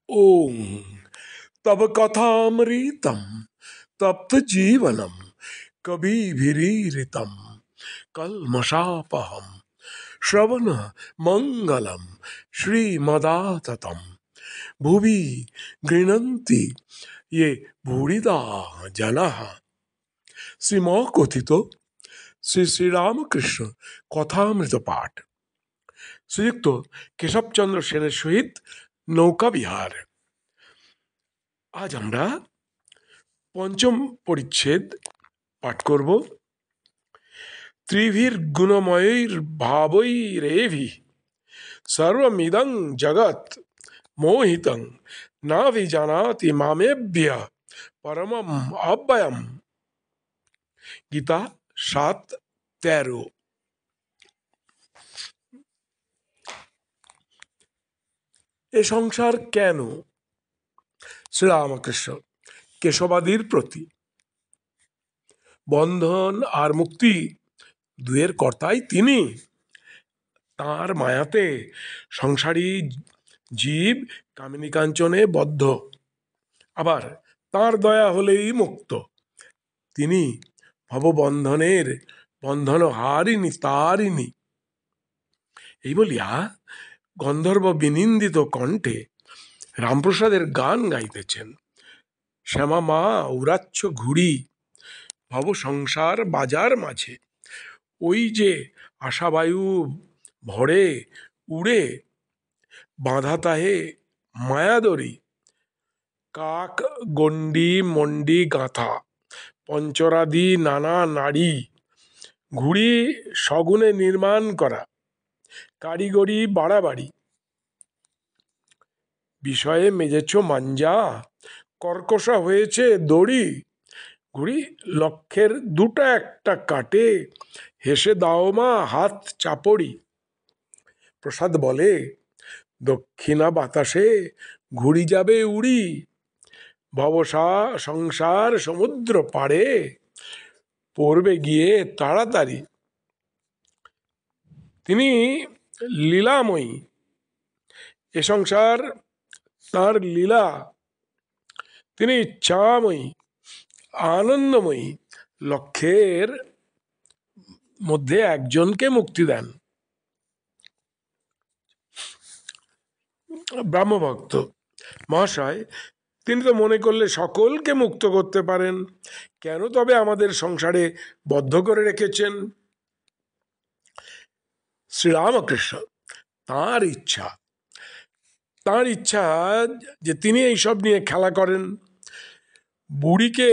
ओम तब कथामृतम तप्त जीवनम कबीभिरीरितम कल्मषापहम श्रवण मंगलम श्रीमदाततम भुवि गृह्णन्ति ये भूरिदा जनाः। শ্রীমকথিত শ্রী শ্রীরামকৃষ্ণ কথামৃত পাঠ শ্রীযুক্ত কেশবচন্দ্র সেনের সহিত নৌকা বিহার। আজ আমরা পঞ্চম পরিচ্ছেদ পাঠ করব। ত্রিভির গুণময়ীর ভাবৈরেভি সর্বমিদং জগৎ মোহিতং নাভিজানাতি মামেভ্য পরমম অব্যয়ম। গীতা 7:13। এ সংসার কেন? শ্রীরামকৃষ্ণ কেশবাদীর প্রতি। বন্ধন আর মুক্তি দুয়ের কর্তাই তিনি। তাঁর মায়াতে সংসারী জীব কামিনী কাঞ্চনে বদ্ধ, আবার তাঁর দয়া হলেই মুক্ত। তিনি ভববন্ধনের বন্ধন হারিনি তারিনি। এই বলিয়া গন্ধর্ব বিনিন্দিত কণ্ঠে রামপ্রসাদের গান গাইতেছেন। শ্যামা মা উড়াচ্ছ ঘুড়ি ভব সংসার বাজার মাঝে, ওই যে আশাবায়ু ভরে উড়ে বাঁধা তাহে মায়াদরি। কাক গণ্ডি মন্ডি গাঁথা পঞ্চরাদি নানা নারী, ঘুড়ি সগুণে নির্মাণ করা কারিগরি বাড়াবাড়ি। বিষয়ে মেজেছ মাঞ্জা কর্কশা হয়েছে দড়ি, ঘুড়ি লক্ষ্যের দুটা একটা কাটে হেসে দাও মা হাত চাপড়ি। প্রসাদ বলে, দক্ষিণা বাতাসে ঘুড়ি যাবে উড়ি, ভবসা সংসার সমুদ্র পাড়ে পড়বে গিয়ে তাড়াতাড়ি। তিনি লীলাময়ী, এ সংসার তাঁর লীলা। তিনি ইচ্ছাময়ী, আনন্দময়ী, লক্ষ্যের মধ্যে একজনকে মুক্তি দেন। ব্রহ্মভক্ত মহাশয়, তিনি তো মনে করলে সকলকে মুক্ত করতে পারেন, কেন তবে আমাদের সংসারে বদ্ধ করে রেখেছেন? শ্রীরামকৃষ্ণ তাঁর ইচ্ছা, তাঁর ইচ্ছা যে তিনি এইসব নিয়ে খেলা করেন। বুড়িকে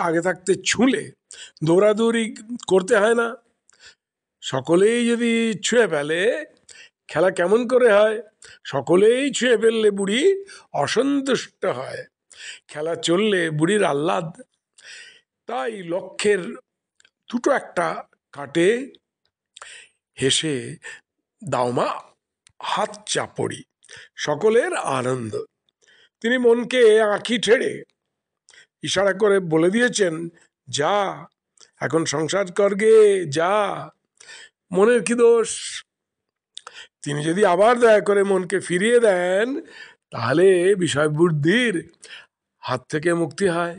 আগে থাকতে ছুঁলে দৌড়াদৌড়ি করতে হয় না। সকলেই যদি ছুঁয়ে ফেলে খেলা কেমন করে হয়? সকলেই ছুঁয়ে ফেললে বুড়ি অসন্তুষ্ট হয়, খেলা চললে বুড়ির আহ্লাদ। তাই লক্ষ্যের দুটো একটা কাটে হেসে দাওমা হাত চাপড়ি, সকলের আনন্দ। তিনি মনকে আঁখি ঠেড়ে ইশারা করে বলে দিয়েছেন, যা এখন সংসার করগে যা, মনের কি দোষ? তিনি যদি আবার দয়া করে মনকে ফিরিয়ে দেন, তাহলে বিষয় বুদ্ধির হাত থেকে মুক্তি হয়।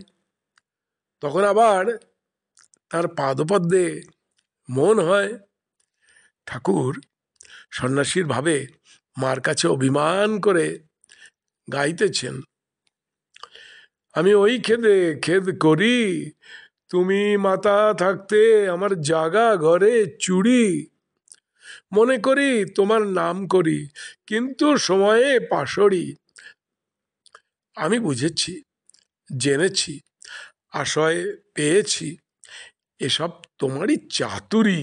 তখন আবার তার পাদপদ্মে মন হয়। ঠাকুর সন্ন্যাসীর ভাবে মার কাছে অভিমান করে গাইতেছেন, আমি ওই খেদে খেদ করি, তুমি মাতা থাকতে আমার জাগা ঘরে চুরি, মনে করি তোমার নাম করি কিন্তু সময়ে পাশরি। আমি বুঝেছি, জেনেছি, আশয় পেয়েছি, এসব তোমারই চাতুরি।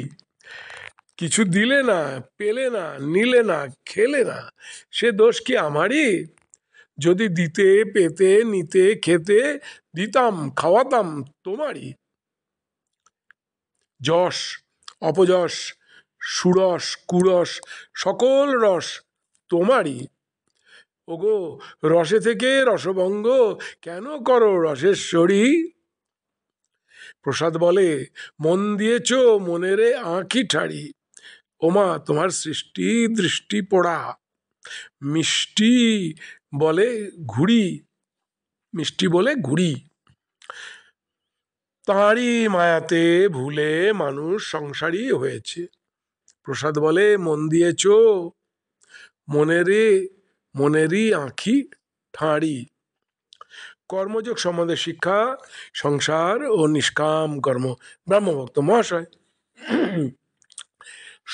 কিছু দিলে না, পেলে না, নিলে না, খেলে না, সে দোষ কি আমারই? যদি দিতে পেতে নিতে খেতে দিতাম খাওয়াতাম তোমারই। যশ অপযশ সুরস কুরস সকল রস তোমারই। ওগো রসে থেকে রসভঙ্গ কেন করো রসেশ্বরী? প্রসাদ বলে, মন দিয়েছ মনেরে আঁখি ঠাড়ি, ওমা তোমার সৃষ্টি দৃষ্টি পোড়া। মিষ্টি বলে ঘুড়ি, মিষ্টি বলে ঘুড়ি। তাঁরই মায়াতে ভুলে মানুষ সংসারী হয়েছে। প্রসাদ বলে মন দিয়েছ, মনেরই আঁখি ঠাঁড়ি। কর্মযোগ সম্বন্ধে শিক্ষা, সংসার ও নিষ্কাম কর্ম। ব্রহ্মভক্ত মহাশয়,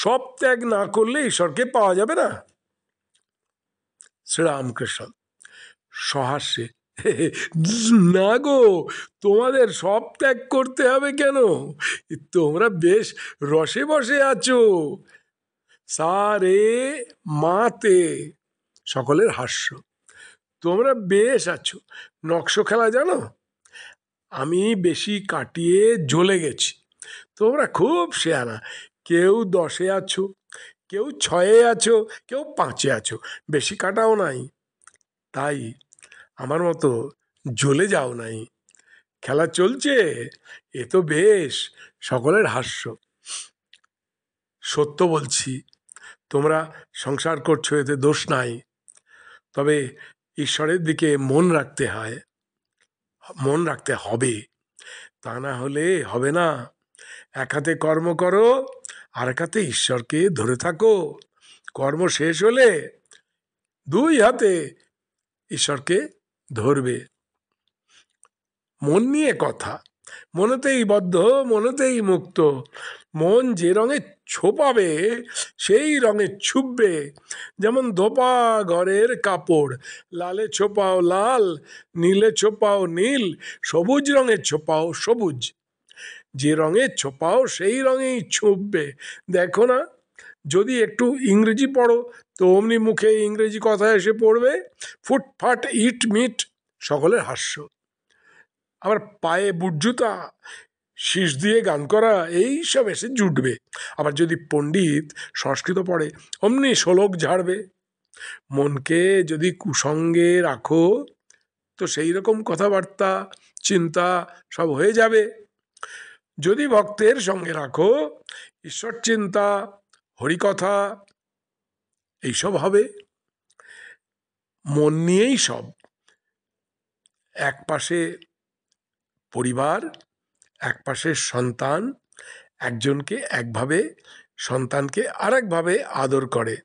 সব ত্যাগ না করলে ঈশ্বরকে পাওয়া যাবে না। শ্রীরামকৃষ্ণ সহাস্যে, না গো, তোমাদের সব ত্যাগ করতে হবে কেন? তোমরা বেশ রসে বসে আছো। সারে মাতে, সকলের হাস্য। তোমরা বেশ আছো। নকশ খেলা জানো? আমি বেশি কাটিয়ে জ্বলে গেছি, তোমরা খুব শেয়ানা। কেউ 10-এ আছো, কেউ 6-এ আছো, কেউ 5-এ আছো, বেশি কাটাও নাই। তাই আমার মতো জ্বলে যাও নাই। খেলা চলছে, এ তো বেশ, সকলের হাস্য। সত্য বলছি, তোমরা সংসার করছো, এতে দোষ নাই। তবে ঈশ্বরের দিকে মন রাখতে হয়, মন রাখতে হবে, তা না হলে হবে না। এক হাতে কর্ম করো, আর এক হাতে ঈশ্বরকে ধরে থাকো। কর্ম শেষ হলে 2 হাতে ঈশ্বরকে ধরবে। মন নিয়ে কথা, মনেতেই বদ্ধ, মনেতেই মুক্ত। মন যে রঙে ছোপাবে সেই রঙে ছুপবে। যেমন ধোপা ঘরের কাপড়, লালে ছোপাও লাল, নীলে ছোপাও নীল, সবুজ রঙে ছোপাও সবুজ। যে রঙে ছোপাও সেই রঙেই ছুপবে। দেখো না, যদি একটু ইংরেজি পড়ো তো অমনি মুখে ইংরেজি কথা এসে পড়বে। ফুটফাট ইট মিট, সকলের হাস্য। আবার পায়ে বুট জুতা, শীষ দিয়ে গান করা, এই সব এসে জুটবে। আবার যদি পণ্ডিত সংস্কৃত পড়ে অমনি শ্লোক ঝাড়বে। মনকে যদি কুসঙ্গে রাখো তো সেই রকম কথাবার্তা চিন্তা সব হয়ে যাবে। যদি ভক্তের সঙ্গে রাখো, ঈশ্বর চিন্তা, হরিকথা এইসব হবে। মন নিয়েই সব। এক পাশে পরিবার, এক পাশে সন্তান, একজনকে একভাবে, সন্তানকে আরেকভাবে আদর করে,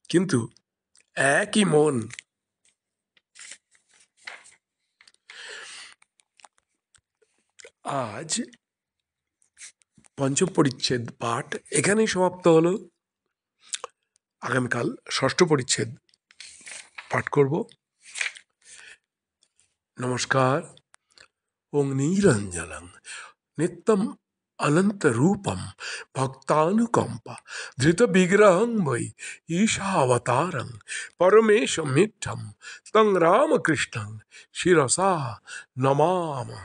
কিন্তু একই মন। আজ পঞ্চম পরিচ্ছেদ পাঠ এখানেই সমাপ্ত হলো। আগামীকাল ষষ্ঠ পরিচ্ছেদ পাঠ করব। নমস্কার। ওং নিরঞ্জনং নিত্যম অনন্ত রূপম ভক্তানুকম্পা ধৃত বিগ্রহং বৈ ঈশাবতারং পরমেশমিঠম তং রামকৃষ্ণং শিরসা নমামঃ।